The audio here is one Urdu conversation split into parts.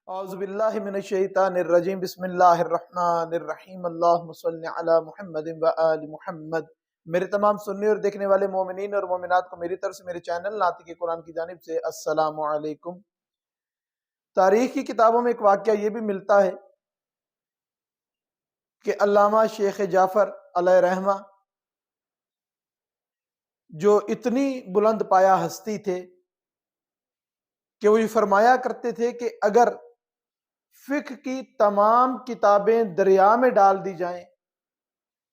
اعوذ باللہ من الشیطان الرجیم بسم اللہ الرحمن الرحیم اللہم صلی علی محمد و آل محمد۔ میرے تمام سننے اور دیکھنے والے مومنین اور مومنات کو میری طرف سے میرے چینل ناطق قرآن کی جانب سے السلام علیکم۔ تاریخ کی کتابوں میں ایک واقعہ یہ بھی ملتا ہے کہ علامہ شیخ جعفر علیہ رحمہ جو اتنی بلند پایہ ہستی تھے کہ وہ یہ فرمایا کرتے تھے کہ اگر فقہ کی تمام کتابیں دریا میں ڈال دی جائیں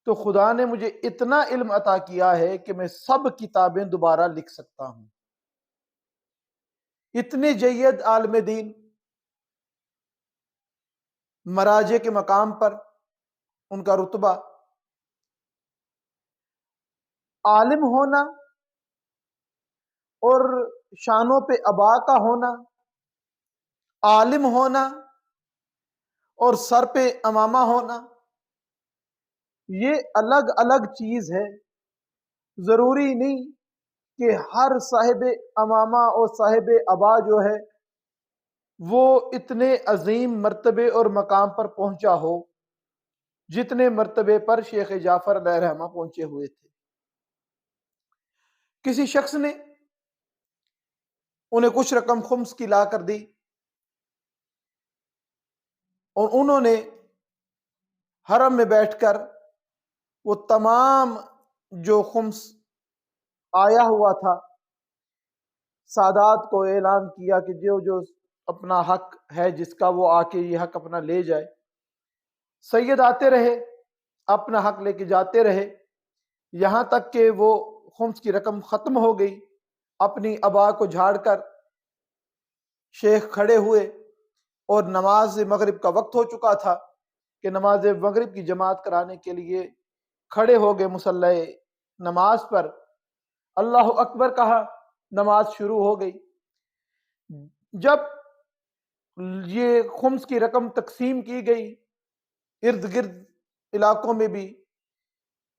تو خدا نے مجھے اتنا علم عطا کیا ہے کہ میں سب کتابیں دوبارہ لکھ سکتا ہوں۔ اتنے جید عالم دین، مراجع کے مقام پر ان کا رتبہ، عالم ہونا اور شانوں پہ ابا کا ہونا، عالم ہونا اور سر پہ امامہ ہونا، یہ الگ الگ چیز ہے۔ ضروری نہیں کہ ہر صاحب امامہ اور صاحب ابا جو ہے وہ اتنے عظیم مرتبے اور مقام پر پہنچا ہو جتنے مرتبے پر شیخ جعفر علیہ رحمہ پہنچے ہوئے تھے۔ کسی شخص نے انہیں کچھ رقم خمس کی لا کر دی اور انہوں نے حرم میں بیٹھ کر وہ تمام جو خمس آیا ہوا تھا سادات کو اعلان کیا کہ جو جو اپنا حق ہے جس کا وہ آ کے یہ حق اپنا لے جائے۔ سید آتے رہے، اپنا حق لے کے جاتے رہے، یہاں تک کہ وہ خمس کی رقم ختم ہو گئی۔ اپنی ابا کو جھاڑ کر شیخ کھڑے ہوئے اور نماز مغرب کا وقت ہو چکا تھا کہ نماز مغرب کی جماعت کرانے کے لیے کھڑے ہو گئے مصلی نماز پر۔ اللہ اکبر کہا، نماز شروع ہو گئی۔ جب یہ خمس کی رقم تقسیم کی گئی، ارد گرد علاقوں میں بھی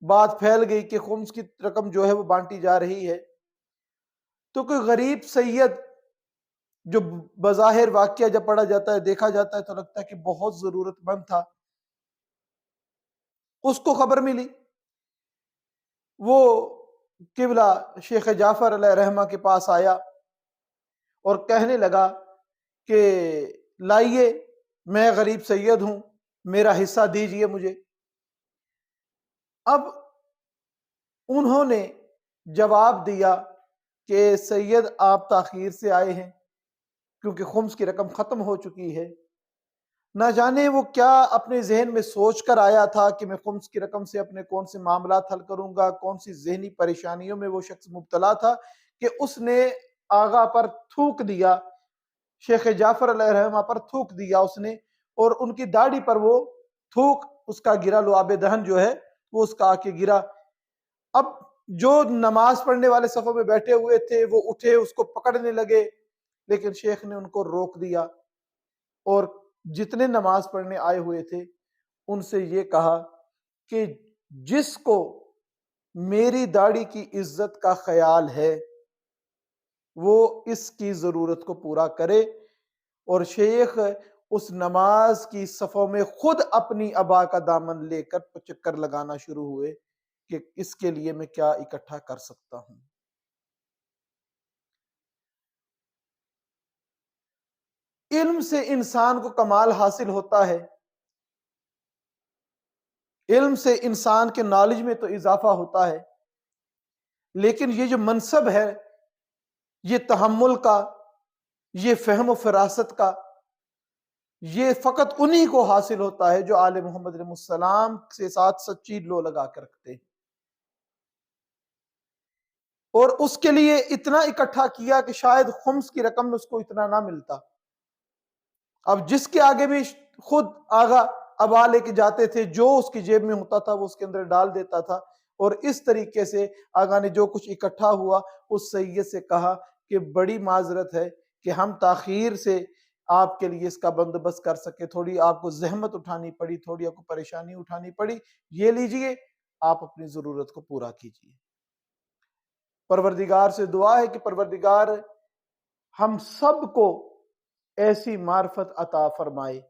بات پھیل گئی کہ خمس کی رقم جو ہے وہ بانٹی جا رہی ہے، تو کوئی غریب سید جو بظاہر واقعہ جب پڑھا جاتا ہے دیکھا جاتا ہے تو لگتا ہے کہ بہت ضرورت مند تھا، اس کو خبر ملی۔ وہ قبلہ شیخ جعفر علیہ رحمہ کے پاس آیا اور کہنے لگا کہ لائیے، میں غریب سید ہوں، میرا حصہ دیجئے مجھے۔ اب انہوں نے جواب دیا کہ سید آپ تاخیر سے آئے ہیں کیونکہ خمس کی رقم ختم ہو چکی ہے۔ نہ جانے وہ کیا اپنے ذہن میں سوچ کر آیا تھا کہ میں خمس کی رقم سے اپنے کون سے معاملات حل کروں گا، کون سی ذہنی پریشانیوں میں وہ شخص مبتلا تھا کہ اس نے آغا پر تھوک دیا، شیخ جعفر علیہ رحمہ پر تھوک دیا اس نے، اور ان کی داڑھی پر وہ تھوک اس کا گرا، لعاب دہن جو ہے وہ اس کا آ کے گرا۔ اب جو نماز پڑھنے والے صفوں میں بیٹھے ہوئے تھے وہ اٹھے، اس کو پکڑنے لگے، لیکن شیخ نے ان کو روک دیا اور جتنے نماز پڑھنے آئے ہوئے تھے ان سے یہ کہا کہ جس کو میری داڑھی کی عزت کا خیال ہے وہ اس کی ضرورت کو پورا کرے۔ اور شیخ اس نماز کی صفوں میں خود اپنی ابا کا دامن لے کر چکر لگانا شروع ہوئے کہ اس کے لیے میں کیا اکٹھا کر سکتا ہوں۔ علم سے انسان کو کمال حاصل ہوتا ہے، علم سے انسان کے نالج میں تو اضافہ ہوتا ہے، لیکن یہ جو منصب ہے، یہ تحمل کا، یہ فہم و فراست کا، یہ فقط انہی کو حاصل ہوتا ہے جو آل محمد علیہ السلام کے ساتھ سچی لو لگا کر رکھتے ہیں۔ اور اس کے لیے اتنا اکٹھا کیا کہ شاید خمس کی رقم میں اس کو اتنا نہ ملتا۔ اب جس کے آگے بھی خود آغا ابا لے کے جاتے تھے، جو اس کی جیب میں ہوتا تھا وہ اس کے اندر ڈال دیتا تھا، اور اس طریقے سے آغا نے جو کچھ اکٹھا ہوا اس سید سے کہا کہ بڑی معذرت ہے کہ ہم تاخیر سے آپ کے لیے اس کا بندوبست کر سکے، تھوڑی آپ کو زحمت اٹھانی پڑی، تھوڑی آپ کو پریشانی اٹھانی پڑی، یہ لیجئے، آپ اپنی ضرورت کو پورا کیجئے۔ پروردگار سے دعا ہے کہ پروردگار ہم سب کو ایسی معرفت عطا فرمائے،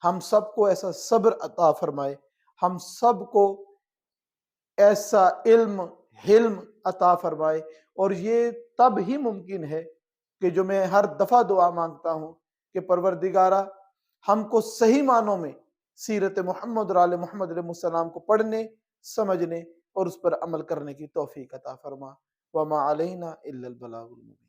ہم سب کو ایسا صبر عطا فرمائے، ہم سب کو ایسا علم حلم عطا فرمائے۔ اور یہ تب ہی ممکن ہے کہ جو میں ہر دفعہ دعا مانگتا ہوں کہ پروردگارہ ہم کو صحیح معنوں میں سیرت محمد اور آل محمد علیہ السلام کو پڑھنے، سمجھنے اور اس پر عمل کرنے کی توفیق عطا فرما۔ وما علینا الا البلاغ المبین۔